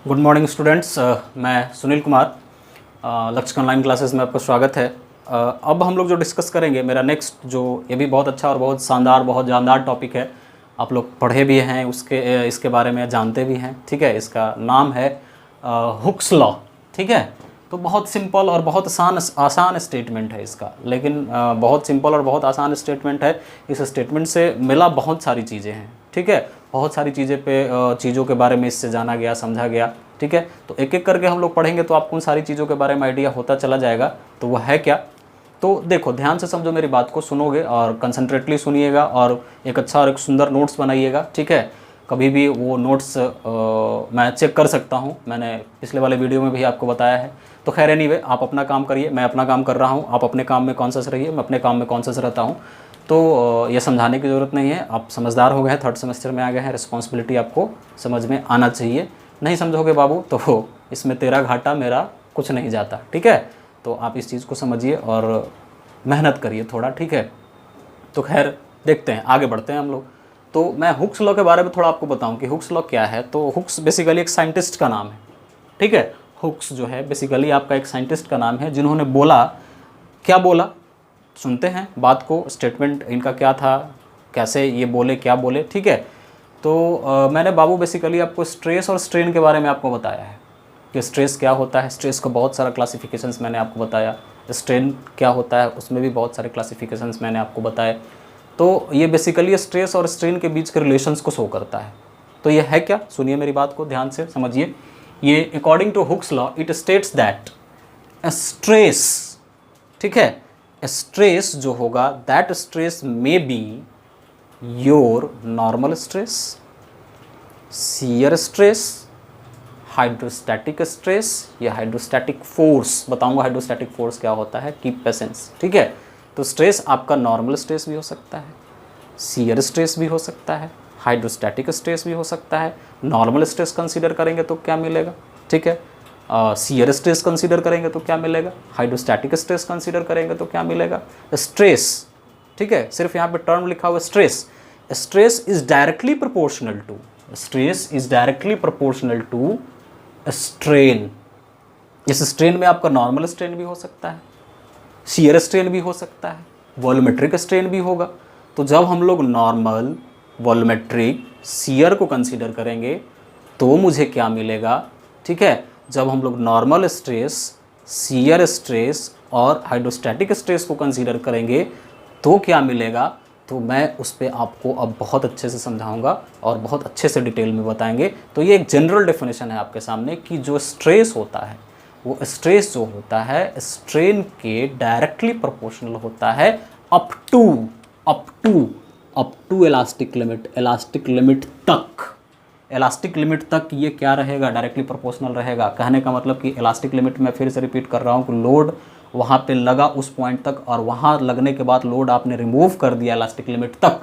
Good morning students. मैं सुनील कुमार, लक्ष्य online classes में आपका स्वागत है। अब हम लोग जो डिस्कस करेंगे, मेरा नेक्स्ट जो ये भी बहुत अच्छा और बहुत शानदार बहुत जानदार टॉपिक है। आप लोग पढ़े भी हैं इसके बारे में, जानते भी हैं। ठीक है, इसका नाम है हुक्स लॉ। ठीक है, तो बहुत सिंपल और बहुत आसान स्टेटमेंट है इसका, लेकिन बहुत सिंपल और बहुत आसान स्टेटमेंट है। इस स्टेटमेंट से मिला बहुत सारी चीज़ें हैं। ठीक है, बहुत सारी चीज़ों के बारे में इससे जाना गया, समझा गया। ठीक है, तो एक एक करके हम लोग पढ़ेंगे तो आपको उन सारी चीज़ों के बारे में आइडिया होता चला जाएगा। तो वह है क्या, तो देखो ध्यान से समझो, मेरी बात को सुनोगे और कंसंट्रेटली सुनिएगा और एक अच्छा और एक सुंदर नोट्स बनाइएगा। ठीक है, कभी भी वो नोट्स मैं चेक कर सकता हूँ, मैंने पिछले वाले वीडियो में भी आपको बताया है। तो खैर एनीवे, आप अपना काम करिए, मैं अपना काम कर रहा हूँ। आप अपने काम में कॉन्शियस रहिए, मैं अपने काम में कॉन्शियस रहता हूँ। तो ये समझाने की ज़रूरत नहीं है, आप समझदार हो गए हैं, थर्ड सेमेस्टर में आ गए हैं, रिस्पॉन्सिबिलिटी आपको समझ में आना चाहिए। नहीं समझोगे बाबू तो इसमें तेरा घाटा मेरा कुछ नहीं जाता। ठीक है, तो आप इस चीज़ को समझिए और मेहनत करिए थोड़ा। ठीक है, तो खैर देखते हैं, आगे बढ़ते हैं हम लोग। तो मैं हुक्स लॉ के बारे में थोड़ा आपको बताऊं कि हुक्स लॉ क्या है। तो हुक्स बेसिकली एक साइंटिस्ट का नाम है। ठीक है, हुक्स जो है बेसिकली आपका एक साइंटिस्ट का नाम है, जिन्होंने बोला, क्या बोला सुनते हैं बात को, स्टेटमेंट इनका क्या था, कैसे ये बोले, क्या बोले। ठीक है, तो मैंने बाबू बेसिकली आपको स्ट्रेस और स्ट्रेन के बारे में आपको बताया है कि स्ट्रेस क्या होता है। स्ट्रेस का बहुत सारा क्लासिफिकेशंस मैंने आपको बताया। स्ट्रेन क्या होता है उसमें भी बहुत सारे क्लासिफिकेशंस मैंने आपको बताए। तो ये बेसिकली स्ट्रेस और स्ट्रेन के बीच के रिलेशंस को शो करता है। तो ये है क्या, सुनिए मेरी बात को ध्यान से समझिए। ये according to Hooke's law it states that stress, ठीक है, स्ट्रेस जो होगा that stress may be your normal stress, shear stress, hydrostatic stress या हाइड्रोस्टैटिक फोर्स। बताऊंगा हाइड्रोस्टैटिक फोर्स क्या होता है, कीप पेशेंस। ठीक है, तो स्ट्रेस आपका नॉर्मल स्ट्रेस भी हो सकता है, शियर स्ट्रेस भी हो सकता है, हाइड्रोस्टैटिक स्ट्रेस भी हो सकता है। नॉर्मल स्ट्रेस कंसीडर करेंगे तो क्या मिलेगा, ठीक है, शियर स्ट्रेस कंसीडर करेंगे तो क्या मिलेगा, हाइड्रोस्टैटिक स्ट्रेस कंसीडर करेंगे तो क्या मिलेगा, स्ट्रेस। ठीक है, सिर्फ यहाँ पे टर्म लिखा हुआ stress. Stress is directly proportional to, stress is directly proportional to strain. इस स्ट्रेन में आपका नॉर्मल स्ट्रेन भी हो सकता है, शियर स्ट्रेन भी हो सकता है, वॉल्यूमेट्रिक स्ट्रेन भी होगा। तो जब हम लोग नॉर्मल, वॉल्यूमेट्रिक, शियर को कंसीडर करेंगे तो मुझे क्या मिलेगा, ठीक है, जब हम लोग नॉर्मल स्ट्रेस, शियर स्ट्रेस और हाइड्रोस्टैटिक स्ट्रेस को कंसीडर करेंगे तो क्या मिलेगा, तो मैं उस पर आपको अब बहुत अच्छे से समझाऊंगा और बहुत अच्छे से डिटेल में बताएंगे। तो ये एक जनरल डेफिनेशन है आपके सामने कि जो स्ट्रेस होता है, वो स्ट्रेस जो होता है स्ट्रेन के डायरेक्टली प्रोपोर्शनल होता है up to elastic limit, elastic limit तक। इलास्टिक लिमिट तक ये क्या रहेगा, डायरेक्टली प्रोपोर्शनल रहेगा। कहने का मतलब कि इलास्टिक लिमिट में फिर से रिपीट कर रहा हूँ कि लोड वहाँ पे लगा उस पॉइंट तक और वहाँ लगने के बाद लोड आपने रिमूव कर दिया इलास्टिक लिमिट तक,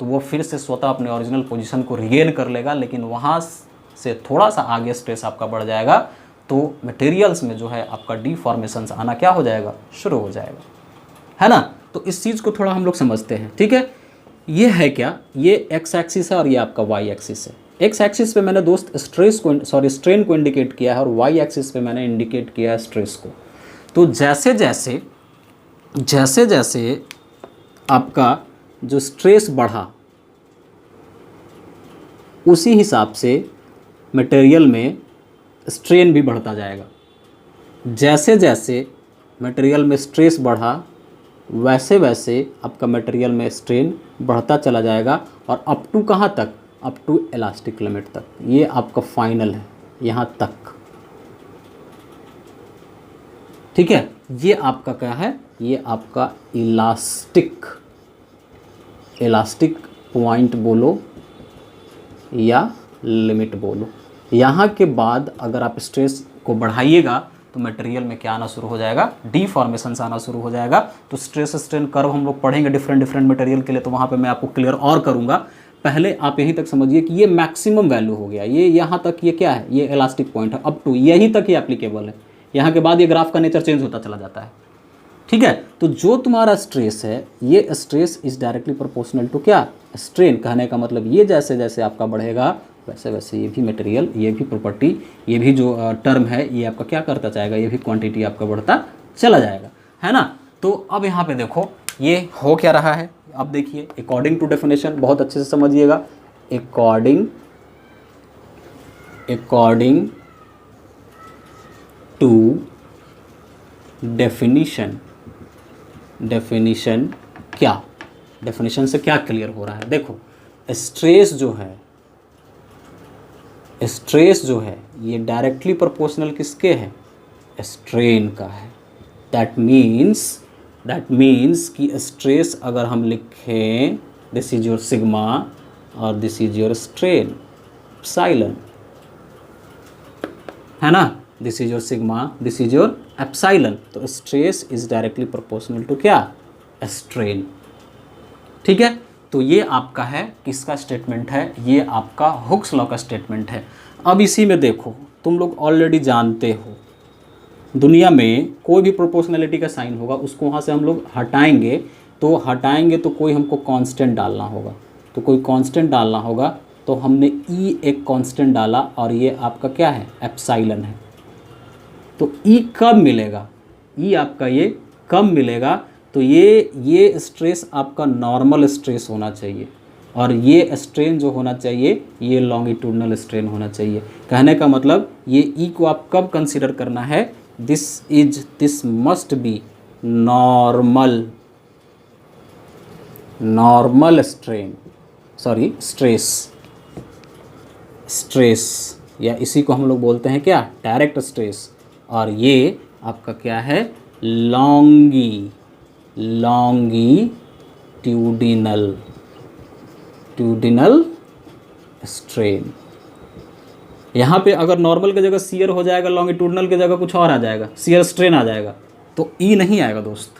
तो वो फिर से स्वतः अपने ओरिजिनल पोजीशन को रिगेन कर लेगा। लेकिन वहाँ से थोड़ा सा आगे स्ट्रेस आपका बढ़ जाएगा तो मटेरियल्स में जो है आपका डिफॉर्मेशंस आना क्या हो जाएगा, शुरू हो जाएगा, है ना। तो इस चीज़ को थोड़ा हम लोग समझते हैं। ठीक है, ये है क्या, ये एक्स एक्सिस है और ये आपका वाई एक्सिस है। एक्स एक्सिस पे मैंने दोस्त स्ट्रेन को इंडिकेट किया है और वाई एक्सिस पे मैंने इंडिकेट किया है स्ट्रेस को। तो जैसे जैसे आपका जो स्ट्रेस बढ़ा उसी हिसाब से मटेरियल में स्ट्रेन भी बढ़ता जाएगा। जैसे जैसे मटेरियल में स्ट्रेस बढ़ा वैसे वैसे आपका मटेरियल में स्ट्रेन बढ़ता चला जाएगा और अप टू कहाँ तक, अप टू इलास्टिक लिमिट तक। ये आपका फाइनल है यहाँ तक। ठीक है, ये आपका क्या है, ये आपका इलास्टिक पॉइंट बोलो या लिमिट बोलो। यहाँ के बाद अगर आप स्ट्रेस को बढ़ाइएगा तो मटेरियल में क्या आना शुरू हो जाएगा, डिफॉर्मेशंस आना शुरू हो जाएगा। तो स्ट्रेस स्ट्रेन कर्व हम लोग पढ़ेंगे डिफरेंट मटेरियल के लिए, तो वहाँ पे मैं आपको क्लियर और करूँगा। पहले आप यहीं तक समझिए कि ये मैक्सिमम वैल्यू हो गया, ये यहाँ तक, ये क्या है, ये इलास्टिक पॉइंट है, अप टू यहीं तक ही एप्लीकेबल है। यहाँ के बाद ये ग्राफ का नेचर चेंज होता चला जाता है। ठीक है, तो जो तुम्हारा स्ट्रेस है ये stress is directly proportional to क्या, स्ट्रेन। कहने का मतलब ये जैसे जैसे आपका बढ़ेगा वैसे वैसे ये भी मटेरियल, ये भी प्रॉपर्टी, ये भी जो टर्म है ये आपका क्या करता जाएगा, ये भी क्वांटिटी आपका बढ़ता चला जाएगा, है ना। तो अब यहाँ पे देखो ये हो क्या रहा है, अब देखिए अकॉर्डिंग टू डेफिनेशन, बहुत अच्छे से समझिएगा, अकॉर्डिंग टू डेफिनिशन, डेफिनिशन क्या, डेफिनेशन से क्या क्लियर हो रहा है, देखो स्ट्रेस जो है ये डायरेक्टली प्रोपोर्शनल किसके है, स्ट्रेन का है। दैट मीन्स कि स्ट्रेस अगर हम लिखें, दिस इज योर सिग्मा और this is your strain epsilon, है ना, this is your sigma, this is your epsilon, तो stress is directly proportional to क्या, स्ट्रेन। ठीक है, तो ये आपका है किसका स्टेटमेंट है, ये आपका हुक्स लॉ का स्टेटमेंट है। अब इसी में देखो तुम लोग ऑलरेडी जानते हो, दुनिया में कोई भी प्रोपोर्शनैलिटी का साइन होगा उसको वहाँ से हम लोग हटाएंगे तो कोई हमको कांस्टेंट डालना होगा, तो कोई कांस्टेंट डालना होगा, तो हमने ई एक कांस्टेंट डाला और ये आपका क्या है, एप्सिलॉन है। तो ई कब मिलेगा, ई आपका ये कब मिलेगा, तो ये स्ट्रेस आपका नॉर्मल स्ट्रेस होना चाहिए और ये स्ट्रेन जो होना चाहिए ये लॉन्गिट्यूडनल स्ट्रेन होना चाहिए। कहने का मतलब ये ई को आप कब कंसीडर करना है, this must be normal strain, sorry stress, या इसी को हम लोग बोलते हैं क्या, डायरेक्ट स्ट्रेस, और ये आपका क्या है, लॉन्गिट्यूडिनल स्ट्रेन। यहाँ पे अगर नॉर्मल की जगह शियर हो जाएगा, लॉन्गिट्यूडनल की जगह कुछ और आ जाएगा, शियर स्ट्रेन आ जाएगा, तो ई नहीं आएगा दोस्त,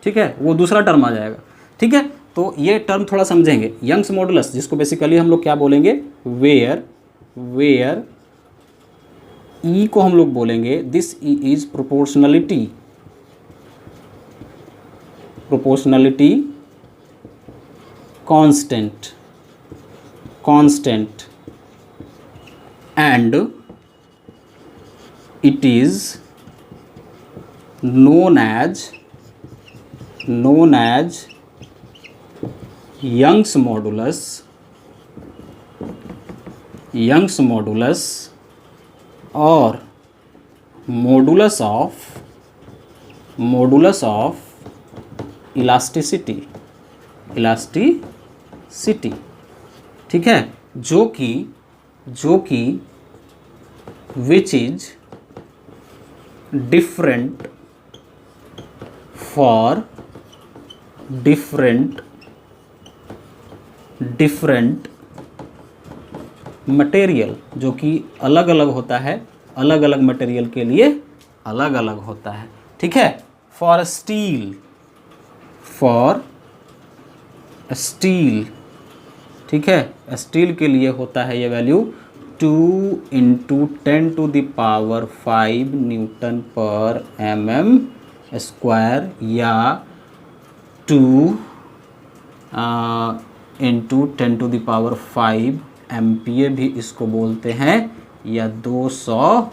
ठीक है, वो दूसरा टर्म आ जाएगा। ठीक है, तो ये टर्म थोड़ा समझेंगे, यंग्स मॉडुलस, जिसको बेसिकली हम लोग क्या बोलेंगे, वेयर ई को हम लोग बोलेंगे this E is proportionality constant and it is known as Young's modulus or modulus of elasticity, ठीक है, जो कि which is different for different material, जो कि अलग अलग होता है, अलग अलग मटेरियल के लिए अलग अलग होता है। ठीक है, फॉर स्टील, ठीक है, स्टील के लिए होता है ये वैल्यू 2 × 10⁵ न्यूटन पर mm² या 2 × 10⁵ एम्पियर भी इसको बोलते हैं, या 200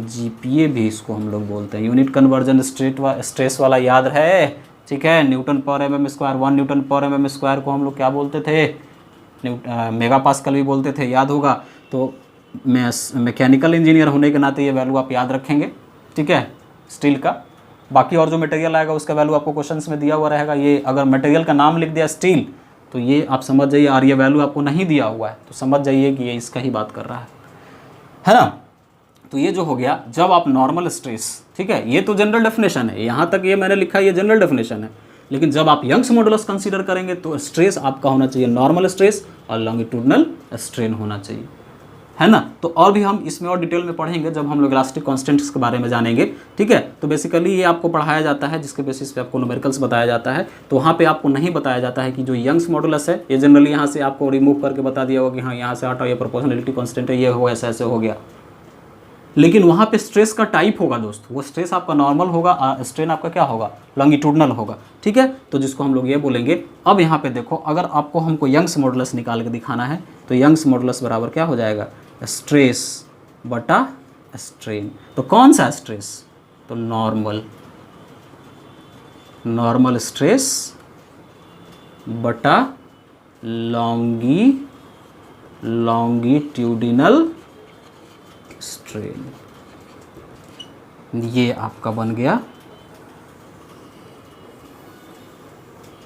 GPa भी इसको हम लोग बोलते हैं। यूनिट कन्वर्जन स्ट्रेस वाला याद है, ठीक है, न्यूटन पर mm², 1 न्यूटन पर mm² को हम लोग क्या बोलते थे, मेगा पास्कल भी बोलते थे, याद होगा। तो मैकेनिकल इंजीनियर होने के नाते ये वैल्यू आप याद रखेंगे, ठीक है, स्टील का। बाकी और जो मटेरियल आएगा उसका वैल्यू आपको क्वेश्चंस में दिया हुआ रहेगा। ये अगर मटेरियल का नाम लिख दिया स्टील तो ये आप समझ जाइए, और ये वैल्यू आपको नहीं दिया हुआ है तो समझ जाइए कि ये इसका ही बात कर रहा है ना। तो ये जो हो गया जब आप नॉर्मल स्ट्रेस, ठीक है, ये तो जनरल डेफिनेशन है, यहाँ तक ये मैंने लिखा है, ये जनरल डेफिनेशन है, लेकिन जब आप यंग्स मॉडुलस कंसीडर करेंगे तो स्ट्रेस आपका होना चाहिए नॉर्मल स्ट्रेस और लॉन्गिट्यूडनल स्ट्रेन होना चाहिए, है ना। तो और भी हम इसमें और डिटेल में पढ़ेंगे जब हम लोग इलास्टिक कांस्टेंट्स के बारे में जानेंगे, ठीक है। तो बेसिकली ये आपको पढ़ाया जाता है जिसके बेसिस पे आपको न्यूमेरिकल्स बताया जाता है। तो वहाँ पे आपको नहीं बताया जाता है कि जो यंग्स मॉडुलस है ये जनरली यहाँ से आपको रिमूव करके बता दिया होगा कि हाँ यहाँ से हटाओ, ये प्रोपोर्शनलिटी कांस्टेंट है, ये हो ऐसा ऐसे हो गया, लेकिन वहाँ पे स्ट्रेस का टाइप होगा दोस्त, वो स्ट्रेस आपका नॉर्मल होगा, स्ट्रेन आपका क्या होगा, लॉन्गिट्यूडनल होगा, ठीक है। तो जिसको हम लोग ये बोलेंगे। अब यहाँ पे देखो, अगर आपको हमको यंग्स मॉडुलस निकाल के दिखाना है तो यंग्स मॉडुलस बराबर क्या हो जाएगा, स्ट्रेस बटा स्ट्रेन। तो कौन सा स्ट्रेस, तो नॉर्मल स्ट्रेस बटा लॉन्गिट्यूडिनल स्ट्रेन, ये आपका बन गया,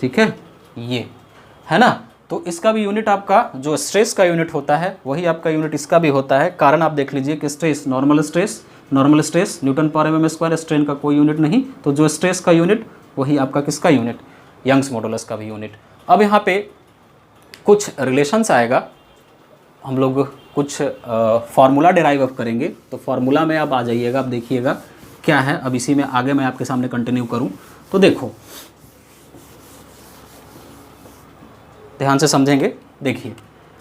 ठीक है, ये है ना। तो इसका भी यूनिट आपका जो स्ट्रेस का यूनिट होता है वही आपका यूनिट इसका भी होता है। कारण आप देख लीजिए कि स्ट्रेस नॉर्मल स्ट्रेस न्यूटन पर एम एम स्क्वायर, स्ट्रेन का कोई यूनिट नहीं, तो जो स्ट्रेस का यूनिट वही आपका किसका यूनिट, यंग्स मॉडुलस का भी यूनिट। अब यहाँ पे कुछ रिलेशंस आएगा, हम लोग कुछ फार्मूला डिराइव अप करेंगे। तो फार्मूला में आप आ जाइएगा, आप देखिएगा क्या है। अब इसी में आगे मैं आपके सामने कंटिन्यू करूं तो देखो, ध्यान से समझेंगे। देखिए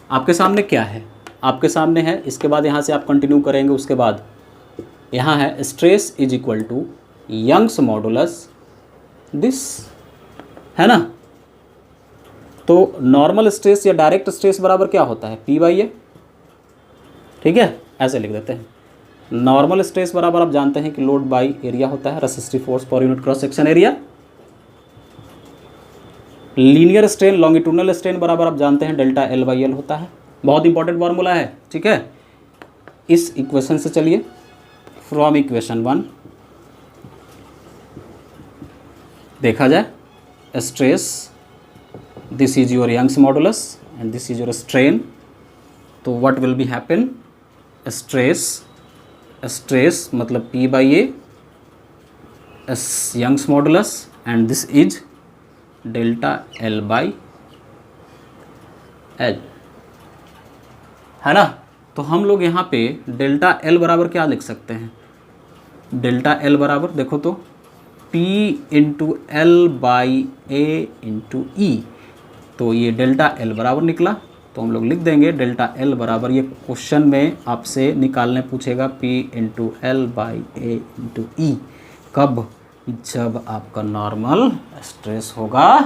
आपके सामने क्या है, आपके सामने है, इसके बाद यहाँ से आप कंटिन्यू करेंगे। उसके बाद यहाँ है stress is equal to Young's modulus this, है ना। तो नॉर्मल स्ट्रेस या डायरेक्ट स्ट्रेस बराबर क्या होता है, P/A, ठीक है, ऐसे लिख देते हैं। नॉर्मल स्ट्रेस बराबर आप जानते हैं कि लोड बाई एरिया होता है, resistive force per unit cross section area. Linear strain longitudinal strain बराबर आप जानते हैं डेल्टा L/L होता है, बहुत इंपॉर्टेंट फार्मूला है, ठीक है। इस इक्वेशन से चलिए, फ्रॉम इक्वेशन 1 देखा जाए, stress this is your Young's modulus and this is your strain. तो what will be happen, stress मतलब P/A Young's modulus and this is delta L/L, है ना। तो हम लोग यहाँ पे डेल्टा L बराबर क्या लिख सकते हैं, डेल्टा L बराबर देखो तो P इंटू L/A/E। तो ये डेल्टा L बराबर निकला, तो हम लोग लिख देंगे डेल्टा L बराबर, ये क्वेश्चन में आपसे निकालने पूछेगा, P इंटू L/A/E। कब, जब आपका नॉर्मल स्ट्रेस होगा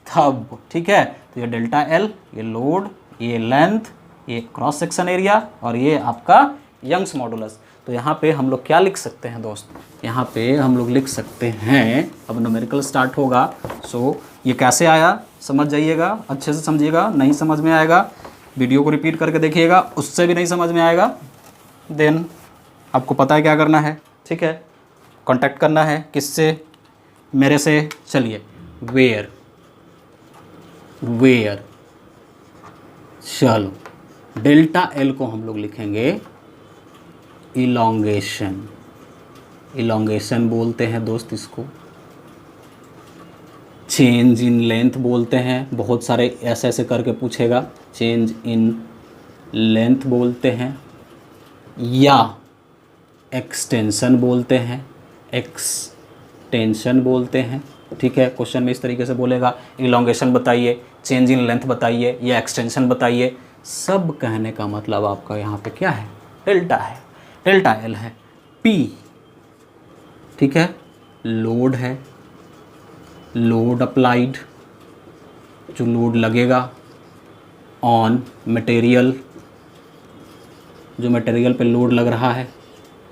तब, ठीक है। तो ये डेल्टा L, ये लोड, ये लेंथ, ये क्रॉस सेक्शन एरिया और ये आपका यंग्स मॉडुलस। तो यहाँ पे हम लोग क्या लिख सकते हैं दोस्त, यहाँ पे हम लोग लिख सकते हैं, अब न्यूमेरिकल स्टार्ट होगा। सो ये कैसे आया समझ जाइएगा, अच्छे से समझिएगा, नहीं समझ में आएगा वीडियो को रिपीट करके देखिएगा, उससे भी नहीं समझ में आएगा देन आपको पता है क्या करना है, ठीक है। कांटेक्ट करना है किससे, मेरे से। चलिए, वेयर चलो, डेल्टा L को हम लोग लिखेंगे इलोंगेशन बोलते हैं दोस्त इसको, चेंज इन लेंथ बोलते हैं, बहुत सारे ऐसे ऐसे करके पूछेगा, चेंज इन लेंथ बोलते हैं, या एक्सटेंशन बोलते हैं, ठीक है। क्वेश्चन में इस तरीके से बोलेगा, इलोंगेशन बताइए, चेंज इन लेंथ बताइए या एक्सटेंशन बताइए। सब कहने का मतलब आपका यहाँ पे क्या है, डेल्टा है, डेल्टा L है, P, ठीक है, लोड है, लोड अप्लाइड, जो लोड लगेगा ऑन मटेरियल, जो मटेरियल पे लोड लग रहा है,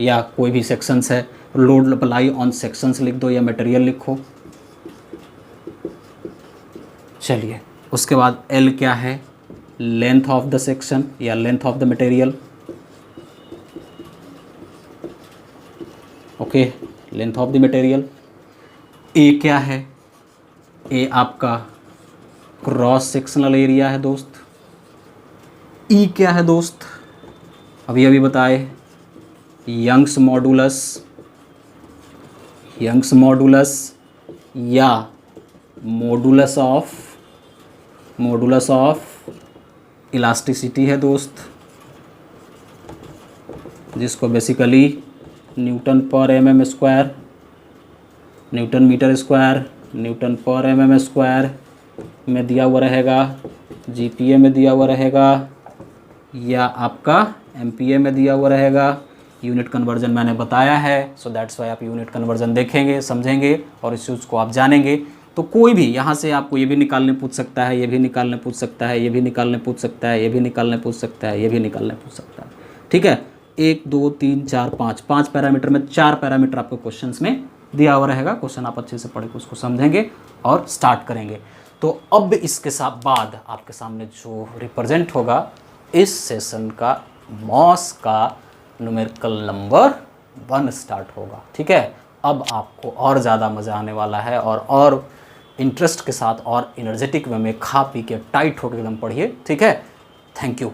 या कोई भी सेक्शंस है, लोड अप्लाई ऑन सेक्शंस लिख दो या मटेरियल लिखो। चलिए, उसके बाद L क्या है, लेंथ ऑफ द सेक्शन या length of the material, okay, length of the material. A क्या है, A आपका क्रॉस सेक्शनल एरिया है दोस्त। E क्या है दोस्त, अभी अभी बताए, यंग्स मॉडुलस या मॉडुलस ऑफ इलास्टिसिटी है दोस्त, जिसको basically newton per mm square, newton metre square, newton per mm square में दिया हुआ रहेगा, GPa में दिया हुआ रहेगा, या आपका MPa में दिया हुआ रहेगा, यूनिट कन्वर्जन मैंने बताया है, सो दैट्स वाई आप यूनिट कन्वर्जन देखेंगे, समझेंगे और इस चीज़ को आप जानेंगे। तो कोई भी यहाँ से आपको ये भी निकालने पूछ सकता है, ये भी निकालने पूछ सकता है, ये भी निकालने पूछ सकता है, ये भी निकालने पूछ सकता है, ये भी निकालने पूछ सकता है। ठीक है, 1 2 3 4 5 पैरामीटर में 4 पैरामीटर आपको क्वेश्चंस में दिया हुआ रहेगा। क्वेश्चन आप अच्छे से पढ़ के उसको समझेंगे और स्टार्ट करेंगे। तो अब इसके साथ बाद आपके सामने जो रिप्रेजेंट होगा इस सेशन का मॉस का न्यूमेरिकल नंबर 1 स्टार्ट होगा। ठीक है, अब आपको और ज़्यादा मज़ा आने वाला है और इंटरेस्ट के साथ और एनर्जेटिक वे में खा पी के टाइट होकर एकदम पढ़िए। ठीक है, थैंक यू।